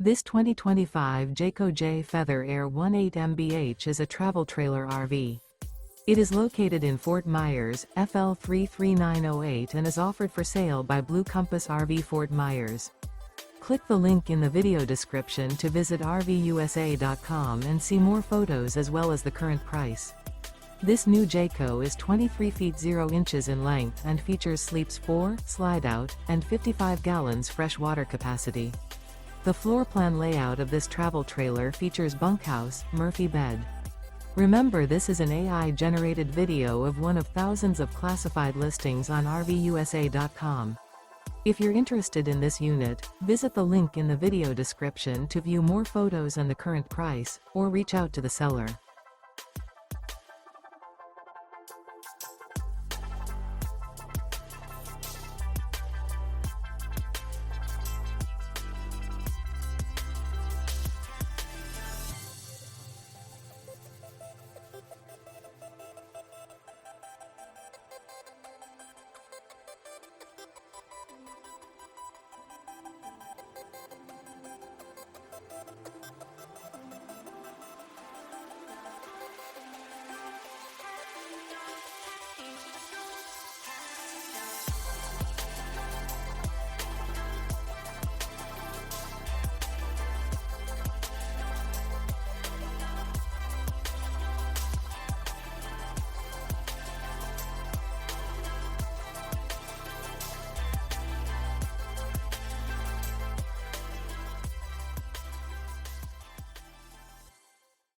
This 2025 Jayco Jay Feather Air 18 mph is a travel trailer RV. It is located in Fort Myers, FL 33908 and is offered for sale by Blue Compass RV Fort Myers. Click the link in the video description to visit RVUSA.com and see more photos as well as the current price. This new Jayco is 23 feet 0 inches in length and features sleeps 4, slide-out, and 55 gallons fresh water capacity. The floor plan layout of this travel trailer features bunkhouse, Murphy bed. Remember, this is an AI-generated video of one of thousands of classified listings on RVUSA.com. If you're interested in this unit, visit the link in the video description to view more photos and the current price, or reach out to the seller.